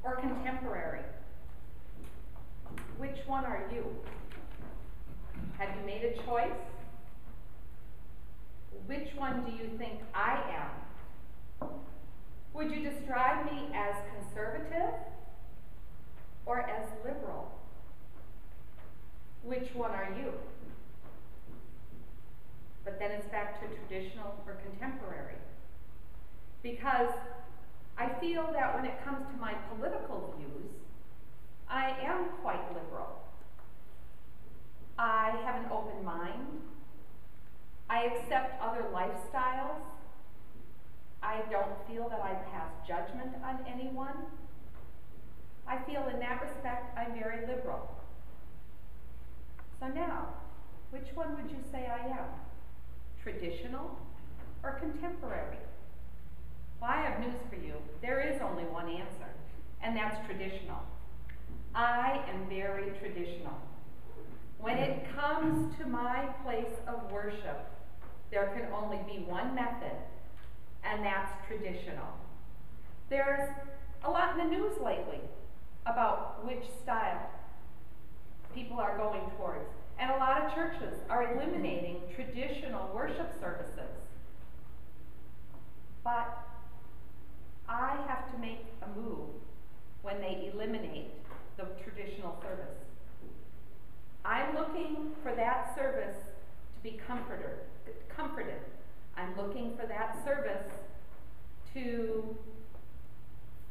or contemporary? Which one are you? Have you made a choice? Which one do you think I am? Would you describe me as conservative or as liberal? Which one are you? But then it's back to traditional or contemporary. Because I feel that when it comes to my political views, I am quite liberal. I have an open mind. I accept other lifestyles. I don't feel that I pass judgment on anyone. I feel in that respect I'm very liberal. So now, which one would you say I am? Traditional or contemporary? Well, I have news for you. There is only one answer, and that's traditional. I am very traditional. When it comes to my place of worship, there can only be one method, and that's traditional. There's a lot in the news lately about which style people are going towards, and a lot of churches are eliminating traditional worship services. But I have to make a move when they eliminate the traditional service. I'm looking for that service to be comforted. I'm looking for that service to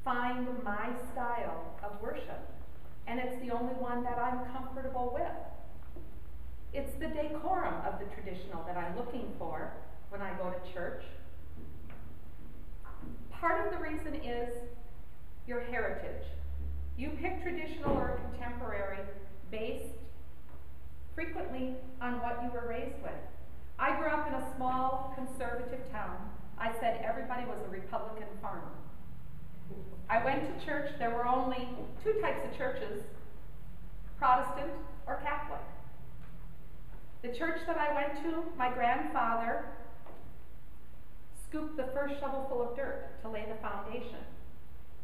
find my style of worship. And it's the only one that I'm comfortable with. It's the decorum of the traditional that I'm looking for when I go to church. Part of the reason is your heritage. You pick traditional or contemporary based frequently on what you were raised with. I grew up in a small conservative town. I said everybody was a Republican farmer. I went to church. There were only two types of churches, Protestant or Catholic. The church that I went to, my grandfather scooped the first shovelful of dirt to lay the foundation.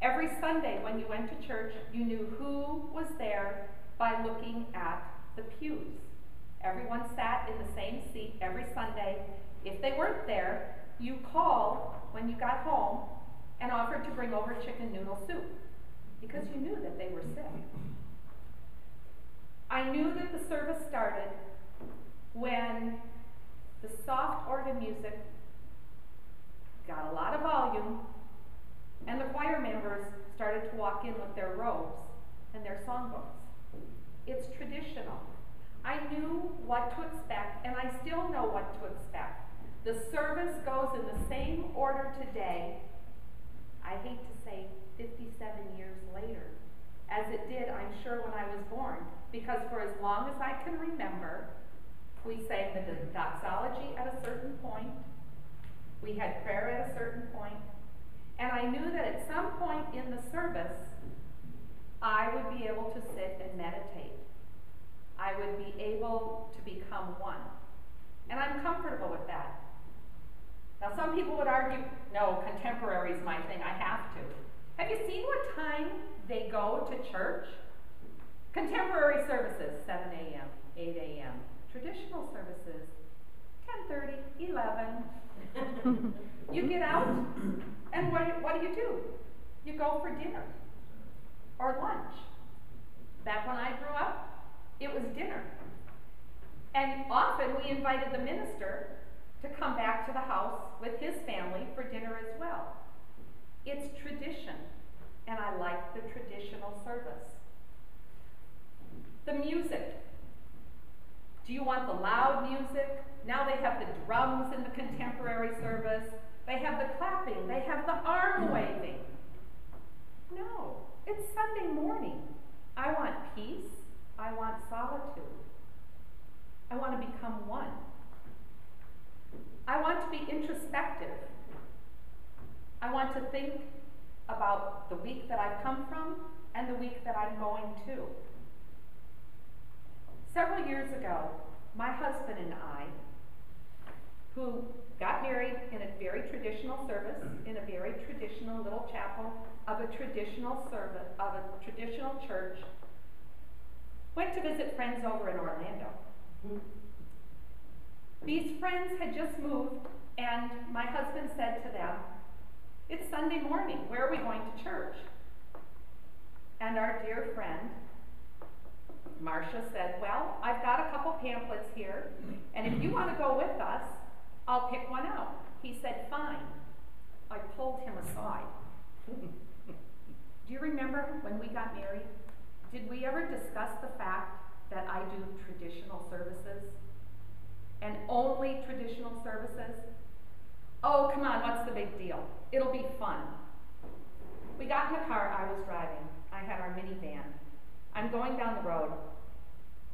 Every Sunday when you went to church, you knew who was there by looking at the pews. Everyone sat in the same seat every Sunday. If they weren't there, you called when you got home and offered to bring over chicken noodle soup because you knew that they were sick. I knew that the service started when the soft organ music got a lot of volume and the choir members started to walk in with their robes and their songbooks. It's traditional. I knew what to expect, and I still know what to expect. The service goes in the same order today, I hate to say 57 years later, as it did, I'm sure, when I was born, because for as long as I can remember, we sang the doxology at a certain point, we had prayer at a certain point, and I knew that at some point in the service, I would be able to sit and meditate. I would be able to become one. And I'm comfortable with that. Now, some people would argue, no, contemporary is my thing, I have to. Have you seen what time they go to church? Contemporary services, 7 a.m., 8 a.m. Traditional services, 10:30, 11. You get out, and what do? You go for dinner or lunch. Back when I grew up, it was dinner. And often we invited the minister to come back to the house with his family for dinner as well. It's tradition, and I like the traditional service. The music. Do you want the loud music? Now they have the drums in the contemporary service. They have the clapping. They have the arm waving. No, it's Sunday morning. I want peace. I want solitude. I want to become one. I want to be introspective. I want to think about the week that I've come from and the week that I'm going to. Several years ago, my husband and I who got married in a very traditional service, in a very traditional little chapel of a traditional service, of a traditional church, went to visit friends over in Orlando. These friends had just moved, and my husband said to them, "It's Sunday morning, where are we going to church?" And our dear friend, Marcia, said, "Well, I've got a couple pamphlets here, and if you want to go with us, I'll pick one out." He said, "Fine." I pulled him aside. Do you remember when we got married? Did we ever discuss the fact that I do traditional services? And only traditional services? Oh, come on, what's the big deal? It'll be fun. We got in the car I was driving. I had our minivan. I'm going down the road,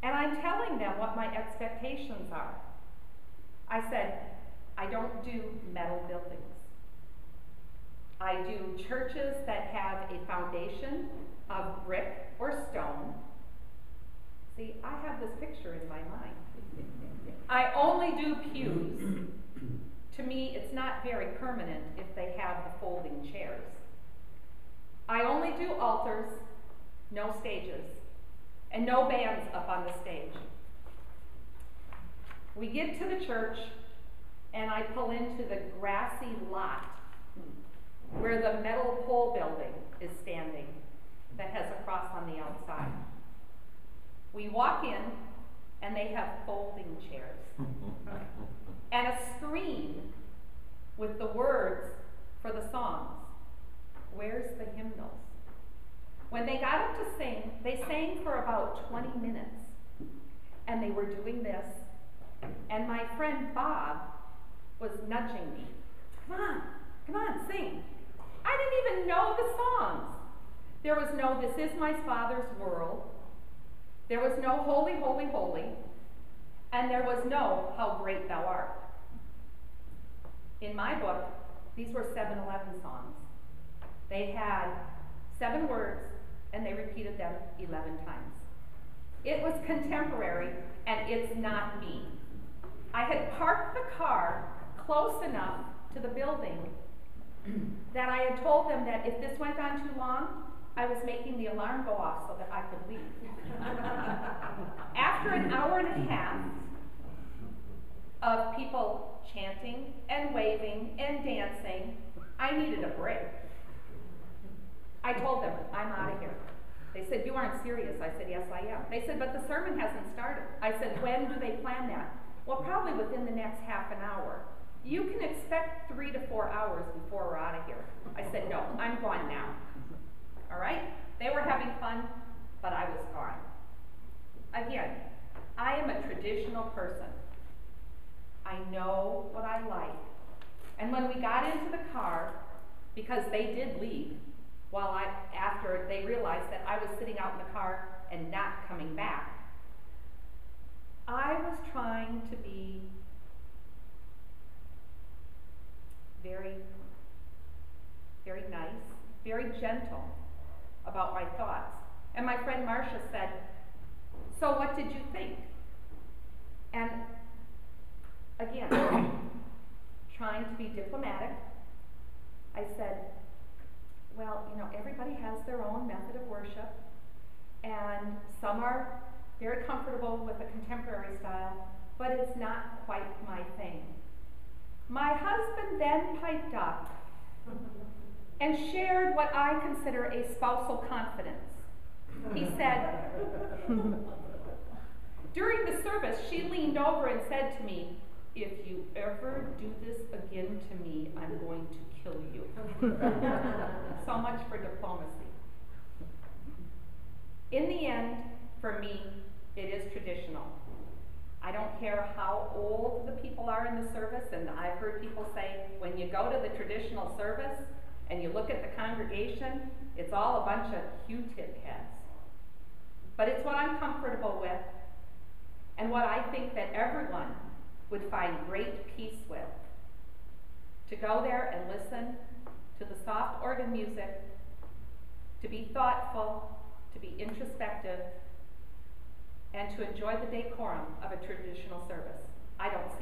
and I'm telling them what my expectations are. I said, I don't do metal buildings. I do churches that have a foundation of brick or stone. See, I have this picture in my mind. I only do pews. To me, it's not very permanent if they have the folding chairs. I only do altars, no stages, and no bands up on the stage. We get to the church, and I pull into the grassy lot where the metal pole building is standing that has a cross on the outside. We walk in, and they have folding chairs and a screen with the words for the songs. Where's the hymnals? When they got up to sing, they sang for about 20 minutes, and they were doing this, and my friend Bob was nudging me. Come on, sing. I didn't even know the songs. There was no "This is my Father's world." There was no "Holy, holy, holy." And there was no "How great thou art." In my book, these were 7-11 songs. They had 7 words, and they repeated them 11 times. It was contemporary, and it's not me. I had parked the car close enough to the building that I had told them that if this went on too long, I was making the alarm go off so that I could leave. After an hour and a half of people chanting and waving and dancing, I needed a break. I told them, I'm out of here. They said, "You aren't serious." I said, "Yes, I am." They said, "But the sermon hasn't started." I said, "When do they plan that?" "Well, probably within the next half an hour." "You can expect 3 to 4 hours before we're out of here." I said, "No, I'm gone now." All right? They were having fun, but I was gone. Again, I am a traditional person. I know what I like. And when we got into the car, because they did leave, after they realized that I was sitting out in the car and not coming back, I was trying to be very, very nice, very gentle about my thoughts. And my friend Marcia said, "So what did you think?" And again, trying to be diplomatic, I said, "Well, everybody has their own method of worship, and some are very comfortable with the contemporary style, but it's not quite my thing." My husband then piped up and shared what I consider a spousal confidence. He said, during the service, she leaned over and said to me, "If you ever do this again to me, I'm going to kill you." So much for diplomacy. In the end, for me, it is traditional. I don't care how old the people are in the service, and I've heard people say, when you go to the traditional service and you look at the congregation, it's all a bunch of Q-tip heads. But it's what I'm comfortable with, and what I think that everyone would find great peace with. To go there and listen to the soft organ music, to be thoughtful, to be introspective, and to enjoy the decorum of a traditional service. I don't